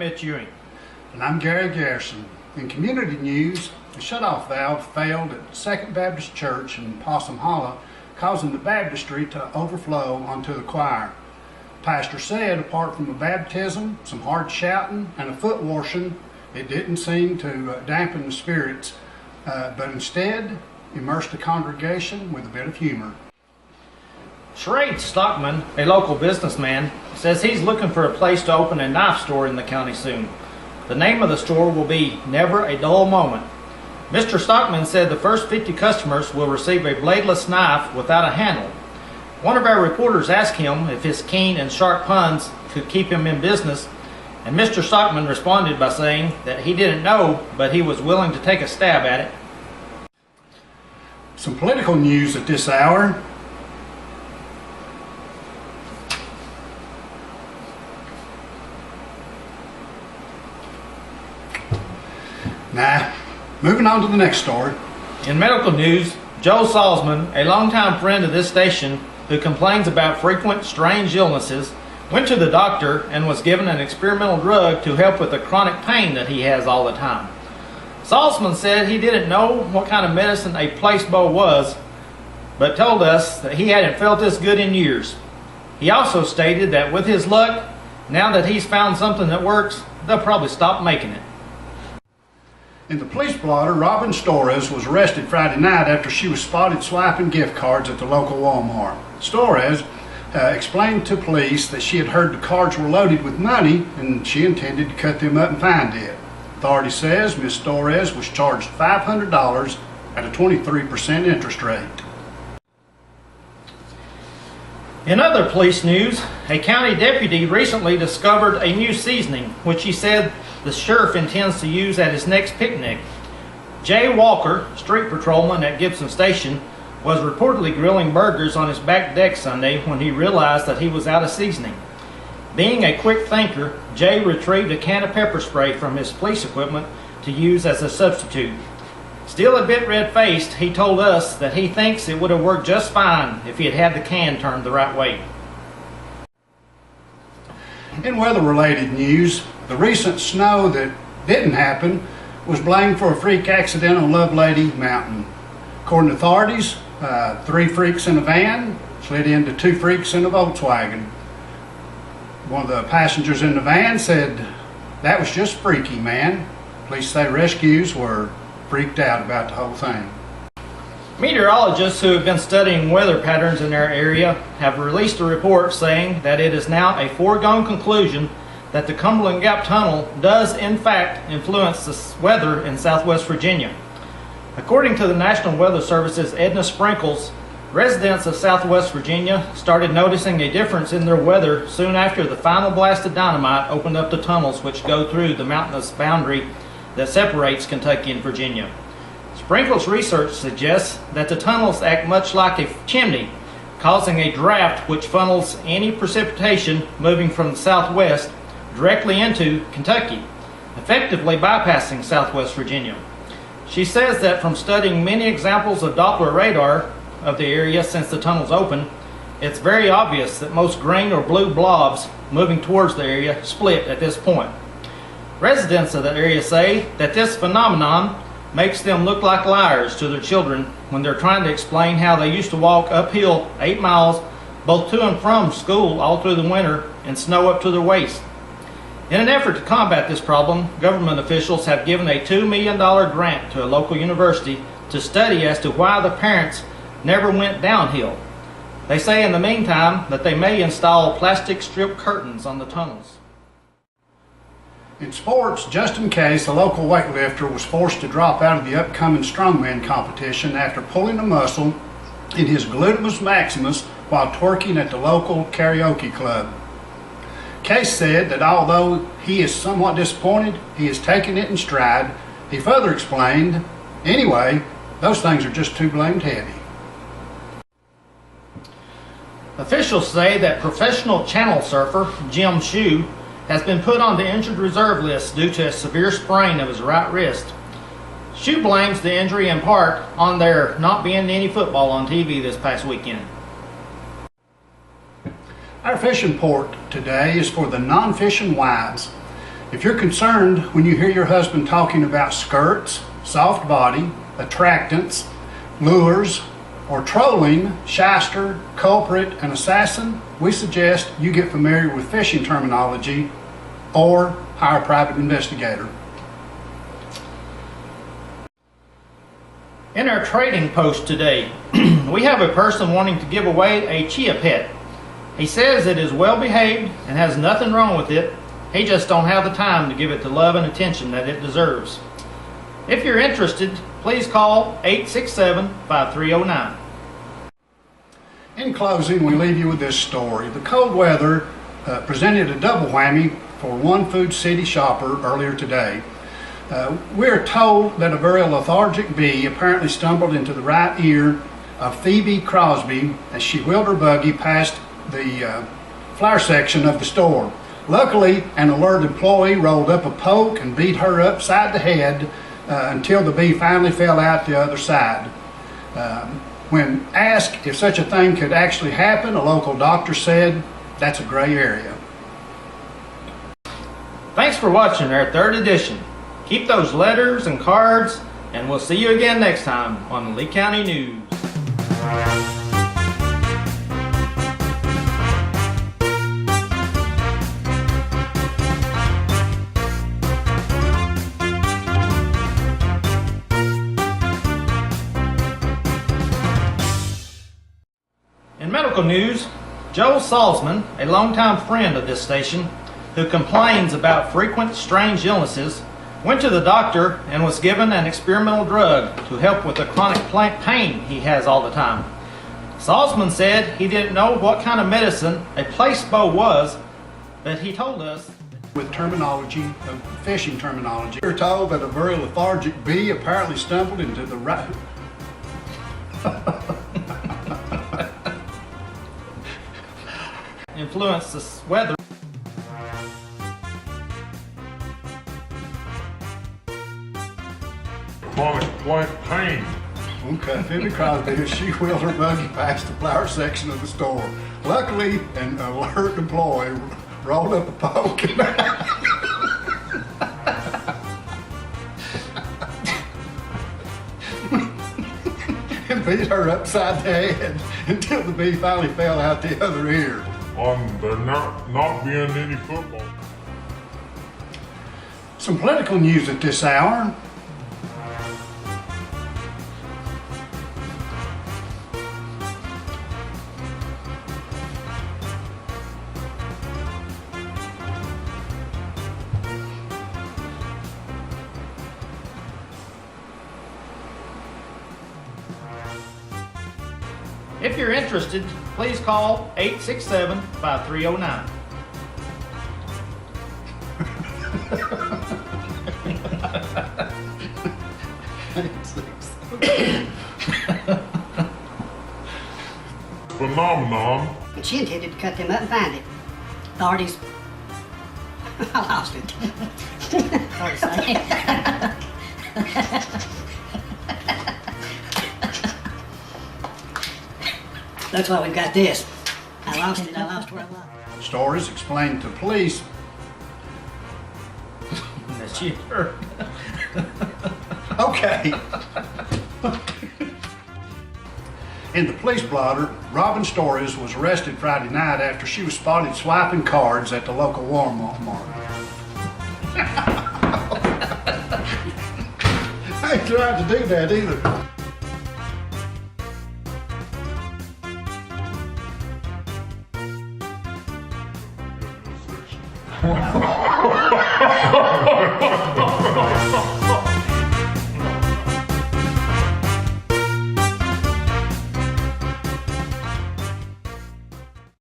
Mitch Ewing. And I'm Garrison. In community news, the shutoff valve failed at Second Baptist Church in Possum Hollow, causing the baptistry to overflow onto the choir. The pastor said apart from a baptism, some hard shouting, and a foot washing, it didn't seem to dampen the spirits, but instead immersed the congregation with a bit of humor. Sherade Stockman, a local businessman, says he's looking for a place to open a knife store in the county soon. The name of the store will be Never a Dull Moment. Mr. Stockman said the first 50 customers will receive a bladeless knife without a handle. One of our reporters asked him if his keen and sharp puns could keep him in business, and Mr. Stockman responded by saying that he didn't know, but he was willing to take a stab at it. Some political news at this hour. Moving on to the next story. In medical news, Joe Salzman, a longtime friend of this station who complains about frequent strange illnesses, went to the doctor and was given an experimental drug to help with the chronic pain that he has all the time. Salzman said he didn't know what kind of medicine a placebo was, but told us that he hadn't felt this good in years. He also stated that with his luck, now that he's found something that works, they'll probably stop making it. In the police blotter, Robin Storres was arrested Friday night after she was spotted swiping gift cards at the local Walmart. Storres explained to police that she had heard the cards were loaded with money and she intended to cut them up and find it. Authority says Ms. Storres was charged $500 at a 23% interest rate. In other police news, a county deputy recently discovered a new seasoning, which he said the sheriff intends to use at his next picnic. Jay Walker, street patrolman at Gibson Station, was reportedly grilling burgers on his back deck Sunday when he realized that he was out of seasoning. Being a quick thinker, Jay retrieved a can of pepper spray from his police equipment to use as a substitute. Still a bit red-faced, he told us that he thinks it would have worked just fine if he had had the can turned the right way. In weather-related news, the recent snow that didn't happen was blamed for a freak accident on Lovelady Mountain. According to authorities, 3 freaks in a van slid into 2 freaks in a Volkswagen. One of the passengers in the van said, "That was just freaky, man." Police say rescues were freaked out about the whole thing. Meteorologists who have been studying weather patterns in our area have released a report saying that it is now a foregone conclusion that the Cumberland Gap Tunnel does in fact influence the weather in Southwest Virginia. According to the National Weather Service's Edna Sprinkles, residents of Southwest Virginia started noticing a difference in their weather soon after the final blast of dynamite opened up the tunnels which go through the mountainous boundary that separates Kentucky and Virginia. Sprinkles research suggests that the tunnels act much like a chimney, causing a draft which funnels any precipitation moving from the southwest directly into Kentucky, effectively bypassing Southwest Virginia. She says that from studying many examples of Doppler radar of the area since the tunnels opened, it's very obvious that most green or blue blobs moving towards the area split at this point. Residents of the area say that this phenomenon makes them look like liars to their children when they're trying to explain how they used to walk uphill 8 miles both to and from school all through the winter in snow up to their waist. In an effort to combat this problem, government officials have given a $2 million grant to a local university to study as to why the parents never went downhill. They say in the meantime that they may install plastic strip curtains on the tunnels. In sports, Justin Case, a local weightlifter, was forced to drop out of the upcoming strongman competition after pulling a muscle in his gluteus maximus while twerking at the local karaoke club. Case said that although he is somewhat disappointed, he is taking it in stride. He further explained, "Anyway, those things are just too blamed heavy." Officials say that professional channel surfer Jim Shue has been put on the injured reserve list due to a severe sprain of his right wrist. Shue blames the injury in part on there not being any football on TV this past weekend. Our fishing port today is for the non-fishing wives. If you're concerned when you hear your husband talking about skirts, soft body, attractants, lures, or trolling, shyster, culprit, and assassin, we suggest you get familiar with fishing terminology or hire a private investigator. In our trading post today, we have a person wanting to give away a chia pet. He says it is well behaved and has nothing wrong with it. He just don't have the time to give it the love and attention that it deserves. If you're interested, please call 867-5309. In closing, we leave you with this story. The cold weather presented a double whammy for one Food City shopper earlier today. We're told that a very lethargic bee apparently stumbled into the right ear of Phoebe Crosby as she wheeled her buggy past the flower section of the store. Luckily, an alert employee rolled up a poke and beat her upside the head until the bee finally fell out the other side. When asked if such a thing could actually happen, a local doctor said, "That's a gray area." Thanks for watching our third edition. Keep those letters and cards, and we'll see you again next time on the Lee County News. In medical news, Joel Salzman, a longtime friend of this station, who complains about frequent strange illnesses, went to the doctor and was given an experimental drug to help with the chronic pain he has all the time. Salzman said he didn't know what kind of medicine a placebo was, but he told us with terminology, fishing terminology. We're told that a very lethargic bee apparently stumbled into the right... influence the weather. Chronic pain. Okay, Phoebe Crosby, as she wheeled her buggy past the flower section of the store. Luckily, an alert employee rolled up a poke and beat her upside the head until the bee finally fell out the other ear. On there not being any football. Some political news at this hour. If you're interested, please call 867-5309. Phenomenon. And she intended to cut them up and find it. Authorities... I lost it. Sorry. That's why we've got this. I lost it. I lost where I was. Stories explained to police. That you heard. Okay. In the police blotter, Robin Stories was arrested Friday night after she was spotted swiping cards at the local Walmart. I ain't tried to do that either.